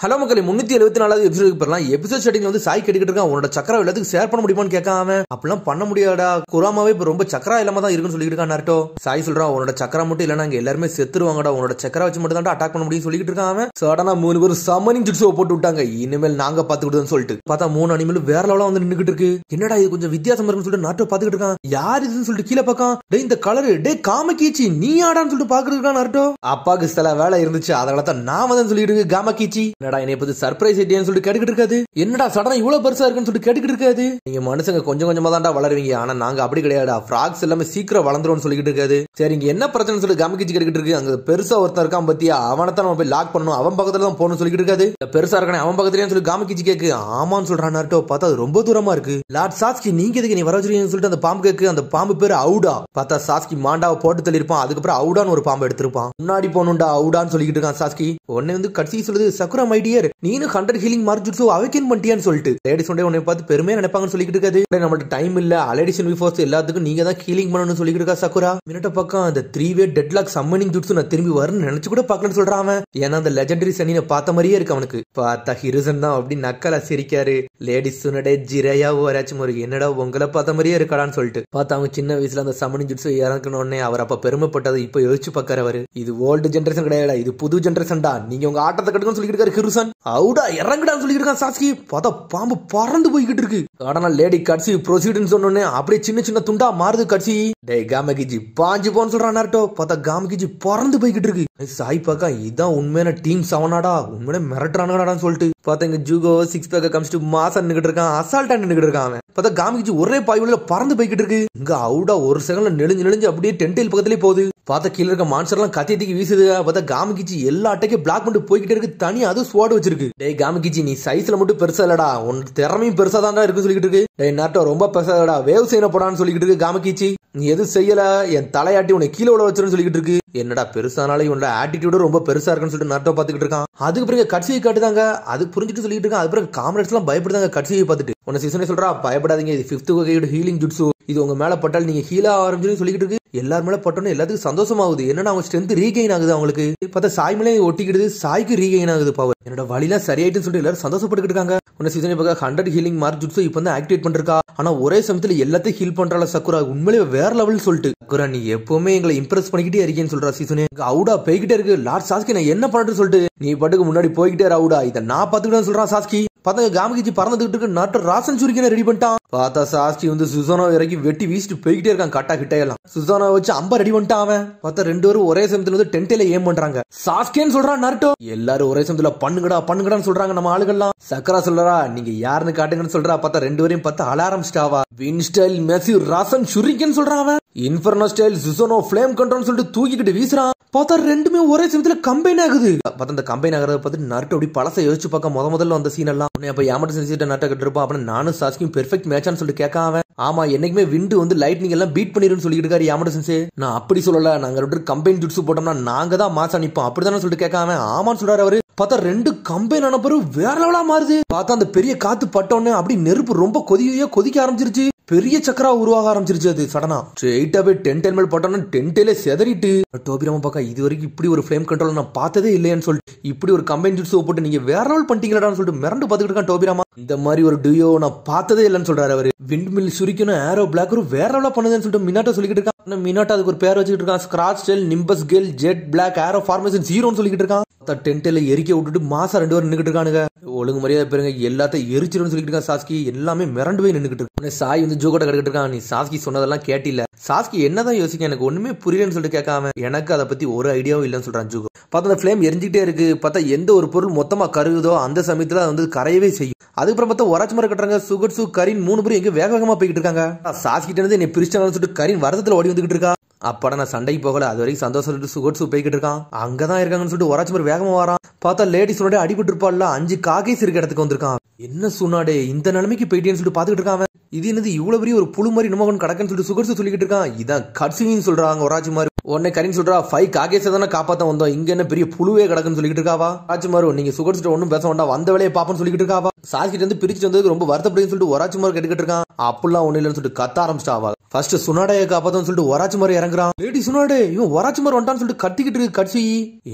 Hello மக்களே 374வது எபிசோடுக்கு போறலாம். Episode ஸ்டார்டிங்ல வந்து சாய் கேட்டுக்கிட்டு இருக்கான், உன்னோட சக்கரா எல்லாத்துக்கும் ஷேர் பண்ண முடியுமான்னு கேட்காம. அப்படிலாம் பண்ண முடியாடா, குராமாவே இப்ப ரொம்ப சக்கரா இல்லாம தான் இருக்குன்னு சொல்லிட்டு இருக்கான் நாருட்டோ. சாய் சொல்றான், உன்னோட சக்கரா மட்டும் இல்லனா இங்க எல்லாருமே செத்துருவாங்கடா, உன்னோட சக்கரா வச்சு மட்டும் தான் அட்டாக் பண்ண முடியும்னு சொல்லிட்டு இருக்கான். சடனா 3 பேரும் சம்மனிங் ஜுட்ஸோ போட்டு விட்டாங்க. இனிமேல் நாங்க பாத்துக்கிட்டோம்னு சொல்லிட்டு பார்த்தா 3 அனிமலும் வேற லெவலா வந்து நின்னுகிட்டு இருக்கு. என்னடா இது கொஞ்சம் வித்தியாசமா இருக்குன்னு சொல்லிட்டு நாருட்டோ பாத்துக்கிட்டு இருக்கான். யார் இதுன்னு சொல்லிட்டு கீழே பார்க்கான். டேய் இந்த கலர் டே காமகீச்சி நீ ஆடான்னு சொல்லிட்டு பாக்குறது இருக்கான் நாருட்டோ. அப்பாக்கு சில வேலை இருந்துச்சு, அதனால தான் நான் வந்து சொல்லிட்டு இருக்கு காமகீச்சி. என்னடா என்னை பத்தி சர்ப்ரைஸ் சொல்லிட்டு கேட்டுக்கிட்டு இருக்காது. என்னடா சடனா இவ்வளவு பெருசா இருக்குன்னு சொல்லிட்டு கேட்டுக்கிட்டு இருக்காது. நீங்க மனுஷங்க கொஞ்சம் கொஞ்சமா தான்டா வளருவீங்க, ஆனா நாங்க அப்படி கிடையாடா, ஃப்ராக்ஸ் எல்லாமே சீக்கிரம் வளர்ந்துரும் சொல்லிட்டு இருக்காது. சரி இங்க என்ன பிரச்சனை சொல்லி காமகிச்சி கேட்டுக்கிட்டு இருக்கு. அங்க பெருசா ஒருத்தர் இருக்கான் பத்தியா, அவனை தான் நம்ம போய் லாக் பண்ணணும், அவன் பக்கத்துல தான் போகணும்னு சொல்லிட்டு இருக்காது. பெருசா இருக்கானே அவன் பக்கத்துலயே சொல்லி காமகிச்சி கேக்கு. ஆமான்னு சொல்றான் நாருட்டோ. பார்த்தா அது ரொம்ப தூரமா இருக்கு. லார்ட் சாஸ்கி நீங்க எதுக்கு நீ வர வச்சிருக்கீங்கன்னு சொல்லிட்டு அந்த பாம்பு கேக்கு. அந்த பாம்பு பேரு அவுடா. பார்த்தா சாஸ்கி மாண்டாவை போட்டு தள்ளிருப்பான். அதுக்கப்புறம் அவுடான்னு ஒரு பாம்பு எடுத்திருப்பான். முன்னாடி போகணும்டா அவுடான்னு சொல்லிட்டு இருக்கான் சாஸ்கி. உடனே வந்து கடைசி சொல்லுது, சக்குரா மை டியர் நீனு 100 ஹீலிங் மார்ஜுட்ஸோ அவைக்கன் பண்ணிட்டியான்னு சொல்லிட்டு லேடிஸ் உன்னை பார்த்து பெருமையா நினைப்பாங்கன்னு சொல்லிட்டு இருக்காது. நம்மள்ட்ட டைம் இல்ல, அலேடிஷன் விஃபோர்ஸ் எல்லாத்துக்கும் நீங்க தான் ஹீலிங் பண்ணணும்னு சொல்லிட்டு இருக்கா சக்குரா. மினிட்ட பக்கம் அந்த 3-வே டெட்லாக் சம்மனிங் ஜுட்ஸு நான் திரும்பி வரணும்னு நினைச்சு கூட பார்க்கலன்னு சொல்றான். ஏன்னா அந்த லெஜெண்டரி சனினை பார்த்த மாதிரியே இருக்கு அவனுக்கு. பார்த்தா ஹிருசன் தான் அப்படி நக்கலா சிரிக்காரு. லேடிஸ் சொன்னடே ஜிரையா வராச்சும் ஒரு என்னடா உங்களை பார்த்த மாதிரியே இருக்காடான்னு சொல்லிட்டு பார்த்தா அவங்க சின்ன வயசுல அந்த சம்மனிங் ஜுட்ஸு இறக்கணும்னே அவர் அப்ப பெருமைப்பட்டதை இப்ப யோசிச்சு பார்க்கற அவரு. இது ஓல்டு ஜென்ரேஷன் கிடையாது, இது புது ஜென்ரேஷன் தான், நீங்க உங்க ஆட்டத்தை கட்டுன்னு சொல்லிட்டு இருக்காரு ஹிருசன். அவுடா இறங்குடான்னு சொல்லிட்டு இருக்கான் சாஸ்கி. பார்த்தா பாம்பு பறந்து போய்கிட்டு இருக்கு. ஆனா லேடி கட்சி ப்ரொசீடுன்னு சொன்னோன்னே அப்படியே சின்ன சின்ன துண்டா மாறுது கட்சி. டே காமகிஜி பாஞ்சு போன்னு சொல்றான் நாருட்டோ. பார்த்தா காமகிஜி பறந்து போய்கிட்டு இருக்கு. சாய் பாக்கா இதான் உண்மையான டீம் 7 உண்மையான மிரட்டுறானுடான்னு சொல்லிட்டு பார்த்தா இங்க ஜூகோ 6 பேக்க கமிச்சிட்டு மாசா நின்னுகிட்டு இருக்கான், அசால்ட்டா நின்னுகிட்டு இருக்கான். பார்த்தா காமகிஜி ஒரே பாய்வுல பறந்து போய்கிட்டு இருக்கு. இங்க அவுடா ஒரு செகண்ட்ல நெளிஞ்சு அப்படியே டென்டைல் பக்கத்திலே போகுது. பார்த்தா கீழே இருக்க மான்ஸ்டர் எல்லாம் கத்தியத்துக்கு வீசுது. பார்த்தா காமகிச்சி எல்லா அட்டைக்கும் பிளாக் பண்ணிட்டு போய்கிட்டே இருக்கு. தனி அது ஸ்வாட் வச்சிருக்கு. டே காமகிச்சி நீ சைஸ்ல மட்டும் பெருசா இல்லடா, உன் திறமையும் பெருசா தான் இருக்கு சொல்லிட்டு இருக்கு. டே நாட்டோ ரொம்ப பெருசா இல்லடா, வேவ் செய்ய போடான்னு சொல்லிட்டு இருக்கு காமகிச்சி. நீ எதுவும் செய்யல, என் தலையாட்டி உன்னை கீழே உள்ள வச்சிருன்னு சொல்லிட்டு இருக்கு. என்னடா பெருசானாலும் இவனோட ஆட்டிடியூட ரொம்ப பெருசா இருக்குன்னு சொல்லிட்டு நாட்டோ பாத்துக்கிட்டு இருக்கான். அதுக்கு பிறகு கட்சியை காட்டுதாங்க, அது புரிஞ்சுட்டு சொல்லிட்டு இருக்கான். அது பிறகு காமரேட்ஸ் எல்லாம் பயப்படுதாங்க கட்சியை பார்த்துட்டு. உன்னை சீசனே சொல்றா பயப்படாதீங்க, இது 5th வகையோட ஹீலிங் ஜுட்ஸு, இது உங்க மேல பட்டால் நீங்க ஹீலா ஆரம்பிச்சுன்னு சொல்லிட்டு இருக்கு. எல்லாரும் மேல பட்டோன்னு எல்லாத்துக்கும் சந்தோஷமாகுது. என்னன்னா அவங்க ஸ்ட்ரென்த் ரீகெயின் ஆகுது. அவங்களுக்கு பார்த்தா சாய் மேலே ஒட்டிக்கிடுது, சாய்க்கு ரீகெயின் ஆகுது பவர். என்னோட வழியெல்லாம் சரியாயிட்டுன்னு சொல்லிட்டு எல்லாரும் சந்தோஷப்பட்டுக்கிட்டு இருக்காங்க. உன்ன சீசனை பார்க்க 100 ஹீலிங் மார்க் ஜுட்ஸு இப்போ வந்து ஆக்டிவேட் பண்ணிருக்கா. ஆனா ஒரே சமயத்துல எல்லாத்தையும் ஹீல் பண்றால சக்குரா, உண்மையிலே வேற லெவல் சொல்லிட்டு. சக்குரா நீ எப்பவுமே எங்களை இம்ப்ரெஸ் பண்ணிக்கிட்டே இருக்கேன்னு சொல்றா சீசனே. அவுடா போய்கிட்டே இருக்கு. லார்ட் சாஸ்கி நான் என்ன பண்றேன்னு சொல்லிட்டு நீ பாட்டுக்கு முன்னாடி போய்கிட்டே அவுடா, இதை நான் பாத்துக்கிட்டேன்னு சொல்றான் சாஸ்கி. பார்த்தா காமகிச்சி பறந்துகிட்டு இருக்கு. நாட்டு ராசன் சுரிக்கனை ரெடி பண்ணிட்டான். பார்த்தா சாஸ்கி வந்து சுசானா இறக்கி வெட்டி வீசிட்டு போய்கிட்டே இருக்கான். கட்டா கிட்டையெல்லாம் சுசானா வச்சு அம்பா ரெடி பண்ணிட்டான் அவன். பார்த்தா 2 பேரும் ஒரே சமயத்துல வந்து டென்டைல ஏம் பண்றாங்க. சாஸ்கேன்னு சொல்றான் நாருட்டோ. எல்லாரும் ஒரே சமயத்துல பண்ணுங்கடான்னு சொல்றாங்க நம்ம ஆளுகள்லாம். சக்கரா சொல்றா நீங்க யாருன்னு காட்டுங்கன்னு சொல்றா. பார்த்தா 2 பேரையும் பார்த்தா அலாரம் ஸ்டாவா வின் ஸ்டைல் மெசி ராசன் சுரிக்கன் சொல்றான் அவன். இன்ஃபர்னோ ஸ்டைல் சுசோனோ ஃப்ளேம் கண்ட்ரோல் சொல்லிட்டு தூக்கிட்டு வீசுறான். பார்த்தா 2மே ஒரே சமயத்துல கம்பைன் ஆகுது. பார்த்தா அந்த கம்பைன் ஆகிறத பார்த்து நாருட்டோ அப்படி பழசை யோசிச்சு பார்க்க முதல்ல வந்த சீன் எல்லாம் அப்ப யாமட்ட செஞ்சுட்டு நாட்டை கட்டிருப்பா. அப்ப நானும் சாஸ்கியும் பெர்ஃபெக்ட் மேட்சான்னு சொல்லிட்டு கேட்க அவன். ஆமா என்னைக்குமே விண்டு வந்து லைட்னிங் எல்லாம் பீட் பண்ணிருன்னு சொல்லிட்டு இருக்காரு யாமட்ட சென்சே. நான் அப்படி சொல்லல, நாங்க 2 கம்பைன் ஜுட்ஸு போட்டோம்னா நாங்க தான் மாசா நிப்போம் அப்படிதானே சொல்லிட்டு கேட்க அவன். ஆமான்னு சொல்றாரு அவரு. பார்த்தா 2 கம்பைன் ஆன பிறகு வேற லெவலா மாறுது. பார்த்தா அந்த பெரிய காத்து பட்டோன்னு அப்படி நெருப்பு ரொம்ப கொதிக்க ஆரம்பிச்சிருச்சு. பெரிய சக்கரா உருவாக ஆரம்பிச்சிருச்சு. அது சடனா ஸ்ட்ரெயிட்டா போய் டென்டைல் மேல் பட்டோன்னு டென்டைலே செதறிட்டு டோபிராம பார்க்க இது வரைக்கும் இப்படி ஒரு ஃப்ளேம் கண்ட்ரோல் நான் பார்த்ததே இல்லையான்னு சொல்லிட்டு இப்படி ஒரு கம்பைன் ஜுட்ஸு போட்டு நீங்க வேற லெவல் பண்ணிட்டீங்களான்னு சொல்லிட்டு மிரண்டு பார்த்துக்கிட்டு இருக்கான் டோபிராமா. இந்த மாதிரி ஒரு டியோ நான் பார்த்ததே இல்லைன்னு சொல்றாரு அவரு. விண்ட் மில் சுரிக்கணும் ஏரோ பிளாக்கரும் வேற லெவலா பண்ணுதுன்னு சொல்லிட்டு மினாட்டோ சொல்லிக்கிட்டு இருக்கான். மினாட்டோ அதுக்கு ஒரு பேர் வச்சுக்கிட்டு இருக்கான். Scratch style nimbus gale jet black aero formation 0ன்னு சொல்லிக்கிட்டு இருக்கான். டென்டைல எரிக்க விட்டுட்டு மாசா 2 பேரும் நின்னுட்டு இருக்கானுங்க. ஒழுங்கு மரியாதை பெருங்க எல்லாத்தையும் எரிச்சிருன்னு சொல்லிட்டு இருக்கான் சாஸ்கி. எல்லாமே மிரண்டு போய் நின்னுக்கிட்டு இருக்கு. சாய் வந்து ஜோகோட்ட கிடக்கிட்டு இருக்கான். நீ சாஸ்கி சொன்னதெல்லாம் கேட்டில. சாஸ்கி என்னதான் யோசிக்க எனக்கு ஒண்ணுமே புரியலன்னு சொல்லிட்டு கேட்காம எனக்கு அதை பத்தி ஒரு ஐடியாவும் இல்லைன்னு சொல்றான் ஜூகோ. பார்த்தா அந்த ஃபிளேம் எரிஞ்சிட்டே இருக்கு. பார்த்தா எந்த ஒரு பொருள் மொத்தமா கருகுதோ அந்த சமயத்துல வந்து கரையவே செய்யும். அதுக்கப்புறம் பார்த்தா ஒராச்சு மாதிரி கட்டுறாங்க. சுகட்சு கரின் 3 பேரும் எங்க வேகமா போய்கிட்டு இருக்காங்க. சாஸ்கிட்ட இருந்து என்னை பிரிச்சாங்கன்னு சொல்லிட்டு கரின் வருத்தத்துல ஓடி வந்துகிட்டு இருக்கா. அப்பட நான் சண்டைக்கு போகல, அது வரைக்கும் சந்தோஷம் சொல்லிட்டு சுகட்சு போய்கிட்டு இருக்கான். அங்கதான் இருக்காங்கன்னு சொல்லிட்டு ஒராச்சு மாதிரி வேகமா வரான். பார்த்தா லேடிஸோட அடிபட்டு இருப்பாள்ல 5 காகேஸ் இருக்க இடத்துக்கு வந்திருக்கான். என்ன சொன்னாடே இந்த நிலைமைக்கு போயிட்டேன்னு சொல்லிட்டு பாத்துக்கிட்டு இருக்கான். இது என்னது இவ்வளவு பெரிய ஒரு புழு மாதிரி நம்ம கடக்குன்னு சொல்லிட்டு சுகட்சு சொல்லிக்கிட்டு இருக்கான். இதான் கட்சின்னு சொல்றாங்க ஒராச்சு மாதிரி. உடனே கரின் சொல்றா 5 காகேஸை தானே காப்பாத்த வந்தோம், இங்க என்ன பெரிய புழுவே கிடக்குன்னு சொல்லிட்டு இருக்காவா. ஒராச்சு மாதிரி நீங்க சுகட்சிட்ட ஒன்னும் பேச வேண்டாம், வந்த வேலையை பாப்பன்னு சொல்லிட்டு இருக்காவா. சாஸ்கிட்ட இருந்து பிரிச்சு வந்ததுக்கு ரொம்ப வருத்தப்படுன்னு சொல்லிட்டு ஒராச்சு மாதிரி கேட்டுக்கிட்டு இருக்கான். அப்படிலாம் ஒண்ணு இல்லைன்னு சொல்லிட்டு கத்த ஆரம்பிச்சிட்டாவா. ஃபர்ஸ்ட் சுனாடைய காப்பாத்தன்னு சொல்லிட்டு ஒராச்சிமாரு இறங்குறான். லேடி சுனாடே இவன் ஒராச்சிமாரு வந்துட்டான்னு சொல்லிட்டு கத்திக்கிட்டு இருக்கு கட்சி.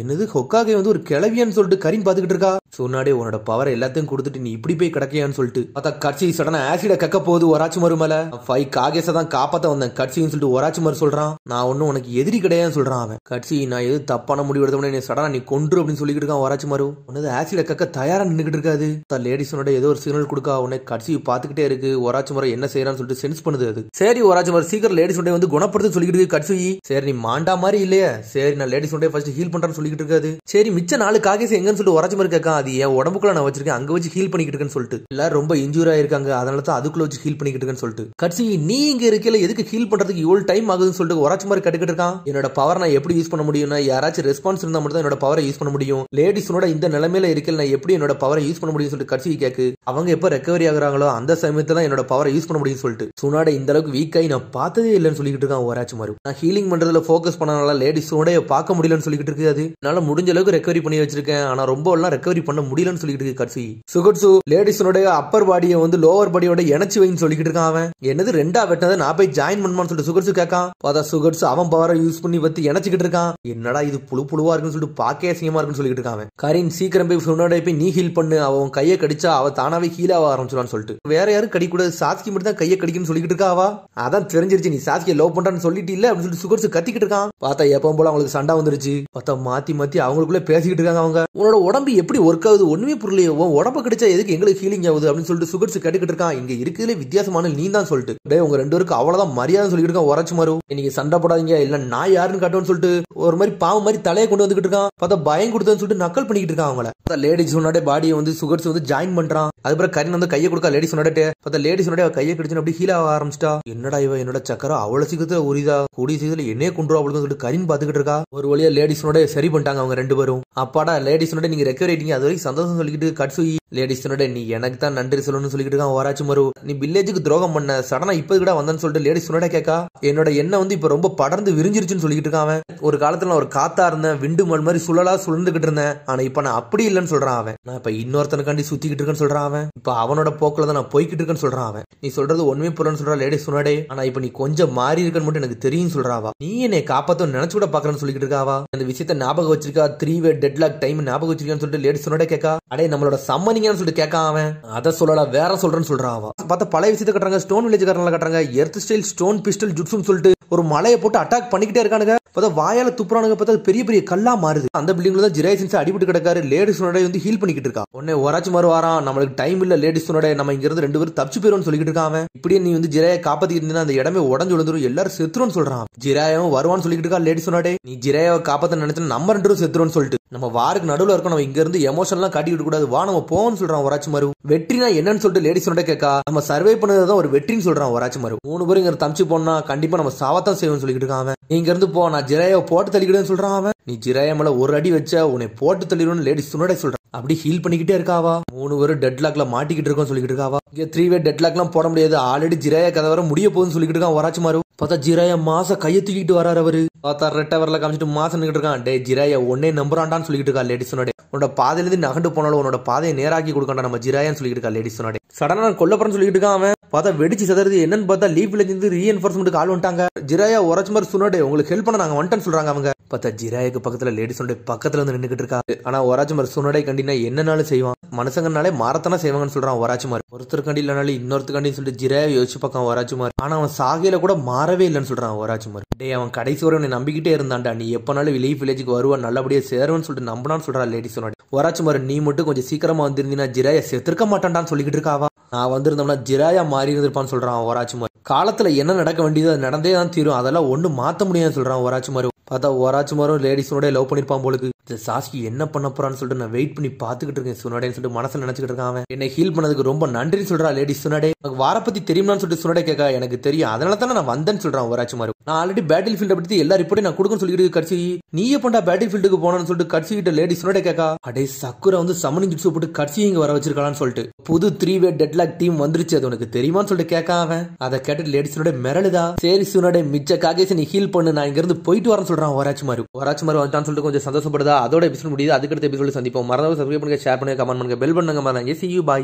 என்னது ஹொக்காகே வந்து ஒரு கிளவியான்னு சொல்லிட்டு கரின் பாத்துக்கிட்டு இருக்கா. சுனாடே உன்னோட பவர் எல்லாத்தையும் கொடுத்துட்டு நீ இப்படி போய் கிடக்கையான்னு சொல்லிட்டு பார்த்தா கட்சி சடனா ஆசிட கக்க போகுது ஒராச்சிமாரு மேல. 5 காகேஸை தான் காப்பாத்த வந்தேன் கட்சின்னு சொல்லிட்டு ஒராச்சிமாரு சொல்றான். நான் ஒன்னும் உனக்கு எதிரி கிடையாதுன்னு சொல்றான் அவன். கட்சி நான் எது தப்பான முடிவு எடுத்தோம்னா நீ சடனா நீ கொன்று அப்படின்னு சொல்லிட்டு இருக்கான் ஒராச்சிமாரு. உனது ஆசிட கக்க தயாரா நின்னுகிட்டு இருக்காது. லேடி சுனாடே ஏதோ ஒரு சிக்னல் கொடுக்கா. உன்னை கட்சி பாத்துக்கிட்டே இருக்கு. ஒராச்சிமாரு என்ன செய்யறான்னு சொல்லிட்டு சென்ஸ் பண்ணுது அது. சரி ஒராச்சிமாரு சீக்கிரம் லேடி சுனாடே வந்து குணப்படுத்து சொல்லிக்கிட்டு இருக்கு கட்சி. சரி நீ மாண்டா மாதிரி இல்லையா, சரி நான் லேடி சுனாடே ஃபர்ஸ்ட் ஹீல் பண்றேன்னு சொல்லிட்டு இருக்காது. சரி மிச்ச 4 காகேஸ் எங்கன்னு சொல்லிட்டு ஒராச்சிமாரு கேட்கான். அது என் உடம்புக்குள்ள நான் வச்சிருக்கேன் அங்க வச்சு ஹீல் பண்ணிக்கிட்டு இருக்கேன்னு சொல்லிட்டு. எல்லாரும் ரொம்ப இன்ஜூர் ஆயிருக்காங்க அதனால தான் அதுக்குள்ள வச்சு ஹீல் பண்ணிக்கிட்டு இருக்கேன்னு சொல்லிட்டு. கட்சி நீ இங்க இருக்கல எதுக்கு ஹீல் பண்றதுக்கு இவ்வளவு டைம் ஆகுதுன்னு சொல்லிட்டு ஒராச்சிமாரு கேட்டுக்கிட்டு இருக்கான். என்னோட பவர் நான் எப்படி யூஸ் பண்ண முடியும்னா யாராச்சும் ரெஸ்பான்ஸ் இருந்தா மட்டும் தான் என்னோட பவரை யூஸ் பண்ண முடியும். லேடிஸோட இந்த நிலைமையில இருக்கல நான் எப்படி என்னோட பவரை யூஸ் பண்ண முடியும் சொல்லிட்டு கட்சி கேக்கு. அவங்க எப்ப ரெக்கவரி ஆகுறாங்களோ அந்த சமயத்துல தான் என்னோட பவரை யூஸ் பண்ண முடியும் சொல்லிட்டு. சுனாடே இந்த அளவுக்கு வீக் ஆகி நான் பார்த்ததே இல்லைன்னு சொல்லிட்டு இருக்கான் ஒராச்சிமாரு. நான் ஹீலிங் பண்றதுல போக்கஸ் பண்ணனால லேடிஸோட பார்க்க முடியலன்னு சொல்லிட்டு இருக்காது. என்னால முடிஞ்ச அளவுக்கு ரெக்கவரி பண்ணி வச்சிருக்கேன் ஆனா ரொம்ப எல்லாம் ரெக்கவரி பண்ண முடியலன்னு சொல்லிட்டு இருக்கு கட்சி. சுகட்சு லேடிஸோட அப்பர் பாடியை வந்து லோவர் பாடியோட இணைச்சு வைன்னு சொல்லிட்டு இருக்கான் அவன். என்னது ரெண்டா வெட்டினதை நான் போய் ஜாயின் பண்ணுமான்னு சொல்லிட்டு சுகட்சு கேட்கான். பார்த்தா சுகட்சு அவன் பவரை யூஸ் பண்ணி வச்சு இணைச்சிக்கிட்டு இருக்கான். என்னடா இது புழுவா இருக்குன்னு சொல்லிட்டு பாக்கே அசிங்கமா இருக்குன்னு சொல்லிட்டு இருக்கான். கரீன் சீக்கிரம் போய் சுனாடே போய் நீ ஹீல் பண்ணு. அவன் கையை கடிச்சா அவ தானாவே ஹீல் ஆக ஆரம்பிச்சிடான்னு சொல்லிட்டு. வேற யாரும் கடிக்கூடாது சாஸ்கி மட்டும் தான் கையை கடிக்குன்னு சொல்லிட்டு இருக்கா. அவ அதான் தெரிஞ்சிருச்சு நீ சாஸ்கியை லவ் பண்றான்னு சொல்லிட்டு இல்ல அப்படின்னு சொல்லிட்டு சுகட்சு கத்திக்கிட்டு இருக்கான். பார்த்தா எப்பவும் போல அவங்களுக்கு சண்டை வந்துருச்சு. பார்த்தா மாத்தி அவங்களுக்குள்ள பேசிக்கிட்டு இருக்காங்க. அவங்க உன்னோட உடம்பு எப்படி ஒர்க் ஆகுது ஒண்ணுமே புரியலையே, உன் உடம்பு கடிச்சா எதுக்கு எங்களுக்கு ஹீலிங் ஆகுது அப்படின்னு சொல்லிட்டு சுகட்சு கேட்டுக்கிட்டு இருக்கான். இங்க இருக்கிறதுல வித்தியாசமான நீ தான் சொல்லிட்டு உங்க 2 பேருக்கு அவ்வளவுதான் மரியாதை சொல்லிட்டு இருக்கான் ஒராச்சிமாரு. இன்னைக்கு சண்டை போடாதீங்க இல்ல நான் யாருன்னு காட்டுன்னு சொல்லிட்டு ஒரு மாதிரி பாவம் மாதிரி தலையை கொண்டு வந்துகிட்டு இருக்கான். பார்த்தா பயம் கொடுத்தன்னு சொல்லிட்டு நக்கல் பண்ணிக்கிட்டு இருக்கான் அவங்கள. லேடி சொன்னாடே பாடியை வந்து சுகட்ஸ் வந்து ஜாயின் பண்றான். அதுக்கப்புறம் கரீன் வந்து கையை கொடுக்கா லேடி சொன்னாடே. பார்த்தா லேடி சொன்னாடே கையை கடிச்சு அப்படி ஹீல் ஆக ஆரம்பிச்சிட்டா. என்னடா இவ என்னோட சக்கரம் அவ்வளவு சீக்கிரத்துல உரிதா கூடிய சீக்கிரத்துல என்னையே கொண்டு அப்படின்னு சொல்லிட்டு கரீன் பாத்துக்கிட்டு இருக்கா. ஒரு வழியா லேடி சொன்னாடே சரி பண்ணிட்டாங்க அவங்க 2 பேரும். அப்பாடா லேடி சொன்னாடே நீங்க ரெக்கவரி ஆயிட்டீங்க அது வரைக்கும் சந்தோஷம் சொல்லிக்கிட்டு கட்சுயி. லேடி சொன்னாடே நீ எனக்கு தான் நன்றி சொல்லணும்னு சொல்லிட்டு இருக்கான் ஒராச்சிமாரு. நீ வில்லேஜுக்கு துரோகம் பண்ண சடனா இப்ப கூட வந்தேன்னு சொல்லிட்டு லேடி சொன்னாடே கேட்கா. என்னோட எண்ணெய் வந்து இப்ப ரொம்ப படர்ந்து விரிஞ்சிருச்சுன்னு சொல்லிட்டு இருக்கான் அவன். ஒரு காலத்துல நான் ஒரு காத்தா இருந்தேன் விண்டு மல் மாதிரி சுழலா சுழந்துகிட்டு இருந்தேன் ஆனா இப்ப நான் அப்படி இல்லைன்னு சொல்றான் அவன். நான் இப்ப இன்னொருத்தனுக்காண்டி சுத்திக்கிட்டு இருக்கேன்னு சொல்றான் அவன். இப்ப அவனோட போக்குல தான் நான் போய்கிட்டு இருக்கேன்னு சொல்றான் அவன். நீ சொல்றது ஒண்ணுமே புரியலன்னு சொல்றா லேடி சொன்னாடே. ஆனா இப்ப நீ கொஞ்சம் மாறி இருக்கன்னு மட்டும் எனக்கு தெரியும் சொல்றாவா. நீ என்னை காப்பாத்த நினைச்சு கூட பாக்குறேன்னு சொல்லிட்டு இருக்காவா. அந்த விஷயத்த ஞாபகம் வச்சிருக்கா 3-way டெட்லாக் டைம் ஞாபகம் வச்சிருக்கான்னு சொல்லிட்டு லேடி சொன்னாடே கேட்கா. அடே நம்மளோட சம்மனிங்கன்னு சொல்லிட்டு கேட்கா அவன். அத சொல்லல வேற சொல்றேன்னு சொல்றாவா. பார்த்தா பழைய விஷயத்த கட்டுறாங்க ஸ்டோன் வில்லேஜ் கட்டுறாங்க எர்த் ஸ்டைல் ஸ்டோன் பிஸ்டல் ஜுட்ஸ்னு சொல்லிட்டு ஒரு மலையை போட்டு அட்டாக் பண்ணிக்கிட்டே இருக்கானுங்க. பார்த்தா வாயால துப்புறானுங்க. பார்த்தா பெரிய பெரிய கல்லா மாறுது. அந்த பில்டிங்ல தான் ஜிராய் சின்ஸ் அடிபட்டு கிடக்காரு. லேடிஸ் சொன்னடே வந்து ஹீல் பண்ணிக்கிட்டு இருக்கா. உடனே ஒராச்சிமாரு வாரான். நம்மளுக்கு டைம் இல்ல லேடிஸ் சொன்னடே நம்ம இங்க இருந்து 2 பேரும் தப்பிச்சு போயிரும் சொல்லிட்டு இருக்கான். இப்படியே நீ வந்து ஜிராயை காப்பாத்திட்டு இருந்தா அந்த இடமே உடஞ்சு விழுந்துரும் எல்லாரும் செத்துருன்னு சொல்றான். ஜிராயும் வருவான்னு சொல்லிட்டு இருக்கா லேடிஸ் சொன்னடே. நீ ஜிராயை காப்பாத்த நினைச்சா நம்ம 2 பேரும் செத்துருன்னு சொல்லிட்டு நம்ம வாருக்கு நடுவுல இருக்கோம். நம்ம இங்க இருந்து எமோஷன் எல்லாம் காட்டிக்கிட்டு கூடாது வா நம்ம போவோம்னு சொல்றான் ஒராச்சிமாரு. வெற்றினா என்னன்னு சொல்லிட்டு லேடிஸ் சொன்னடே கேட்கா. நம்ம சர்வே பண்ணதான் ஒரு வெற்றின்னு சொல்றான் ஒராச்சிமாரு. 3 பேரும் இங்க தப்பிச்சு போனா கண்டிப்பா நம்ம சாவத்தான் செய்வோம்னு சொல்லிட்டு இருக்கான். நீங்க இருந்து போ நான் ஜிராயை போட்டு தள்ளிக்கிட்டேன்னு சொல்றான் அவன். நீ ஜிராய மேல ஒரு அடி வச்சா உன்னை போட்டு தள்ளிடுன்னு லேடிஸ் சொன்னடே சொல்றான். அப்படி ஹீல் பண்ணிக்கிட்டே இருக்காவா. 3 பேரும் டெட்லாக்ல மாட்டிக்கிட்டு இருக்கோம் சொல்லிட்டு இருக்காவா. இங்க 3-way டெட்லாக்லாம் போட முடியாது ஆல்ரெடி ஜிராய கதை வர முடிய போகுதுன்னு சொல்லிட்டு இருக்கான் ஒராச்சிமாரு. பார்த்தா ஜிராய மாச கையை தூக்கிட்டு வராரு அவரு. பார்த்தா ரெட்ட வரல காமிச்சிட்டு மாசம் நிக்கிட்டு இருக்கான். டே ஜிராய ஒன்னே நம்புறான்டான்னு சொல்லிட்டு இருக்கா லேடிஸ் சொன்னடே. உன்னோட பாதையில இருந்து நகண்டு போனாலும் உன்னோட பாதையை நேராக்கி கொடுக்கண்டா நம்ம ஜிராயான்னு சொல்லிட்டு இருக்கா லேடிஸ் சொன்னடே. சடனா கொல்லப்பறன்னு சொல்லிட்டு இருக்கான் அவன். பார்த்தா வெடிச்சு சதறது என்னன்னு பார்த்தா லீவ் வில்லேஜ் இருந்து ரீஎன்ஃபோர்ஸ்மெண்ட் ஆள் வந்துட்டாங்க. ஜிராயா ஒராச்சிமாரு சொன்னடே உங்களுக்கு ஹெல்ப் பண்ண நாங்க வந்துட்டேன்னு சொல்றாங்க அவங்க. பார்த்தா ஜிராயாக்கு பக்கத்துல லேடிஸ் சொன்னடே பக்கத்துல வந்து நின்னுக்கிட்டு இருக்கா. ஆனா ஒராச்சிமாரு சொன்னடே கண்டினா என்னனாலும் செய்வான் மனுஷங்கனாலே மாறத்தானே செய்வாங்கன்னு சொல்றான் ஒராச்சிமாரு. ஒருத்தர் கண்டி இல்லனாலும் இன்னொருத்தர் சொல்லிட்டு ஜிராயா யோசிச்சு பார்க்கான் ஒராச்சிமாரு. ஆனா அவன் சாகையில கூட மாறவே இல்லைன்னு சொல்றான் ஒராச்சிமாரு. டே அவன் கடைசி வரை உன்னை நம்பிக்கிட்டே இருந்தான்டா நீ எப்பனாலும் லீவ் வில்லேஜுக்கு வருவான் நல்லபடியா சேருவன்னு சொல்லிட்டு நம்பினான்னு சொல்றா லேடிஸ் சொன்னடே. ஒராச்சிமாரு நீ மட்டும் கொஞ்சம் சீக்கிரமா வந்திருந்தீங்கன்னா ஜிராயா செத்துருக்க மாட்டான்டான்னு சொல்லிக்கிட்டு இருக்காவா. நான் வந்திருந்தோம்னா ஜிராயா மாறி இருந்திருப்பான்னு சொல்றான் ஒராச்சிமாரு. காலத்துல என்ன நடக்க வேண்டியது அது நடந்தே தான் தீரும் அதெல்லாம் ஒண்ணும் மாத்த முடியாதுன்னு சொல்றான் ஒராச்சிமாரு. பார்த்தா ஒராச்சிமாரும் லேடிஸோட லவ் பண்ணிருப்பான் போலுக்கு. சாஸ்கி என்ன பண்ண போறான்னு சொல்லிட்டு நான் வெயிட் பண்ணி பாத்துக்கிட்டு இருக்கேன் சுனாடேன்னு சொல்லிட்டு மனசுல நினைச்சுக்கிட்டு இருக்கான். என்னை ஹீல் பண்ணதுக்கு ரொம்ப நன்றின்னு சொல்றா லேடிஸ் சுனாடே. வார பத்தி தெரியுமான்னு சொல்லிட்டு சுனாடே கேட்கா. எனக்கு தெரியும் அதனால தானே நான் வந்தேன்னு சொல்றான் ஒராச்சிமாரு. நான் ஆல்ரெடி பேட்டில் ஃபீல்ட பத்தி எல்லா ரிப்போர்ட்டையும் நான் கொடுக்கணும்னு சொல்லிட்டு கட்சி நீ எப்பண்டா பேட்டில் ஃபீல்டுக்கு போனான்னு சொல்லிட்டு கட்சி கிட்ட லேடிஸ் சுனாடே கேட்கா. அடே சக்குரா வந்து சமனிங் ஜிட்ஸு போட்டு கட்சி இங்க வர வச்சிருக்கான்னு சொல்லிட்டு புது 3-way டெட்லாக் டீம் வந்துருச்சு அது உனக்கு தெரியுமான்னு சொல்லிட்டு கேட்கா அவன். அதை கேட்டு லேடிஸ் சுனாடே மிரளுதா. சரி சுனாடே மிச்ச காகேஸ் நீ ஹீல் பண்ணு நான் இங்க இருந்து போயிட்டு வரேன்னு சொல்றான் ஒராச்சிமாரு. ஒராச்சிமாரு வந்துட்டான்னு சொல்லிட்டு கொஞ்சம் சந்தோஷப்படுதா. அதோட எபிசோட் முடியுது. அதுக்கடுத்த எபிசோட சந்திப்போம். மறக்காம சப்ஸ்கிரைப் பண்ணுங்க ஷேர் பண்ணுங்க கமெண்ட் பண்ணுங்க பெல் பண்ணுங்க. See you bye.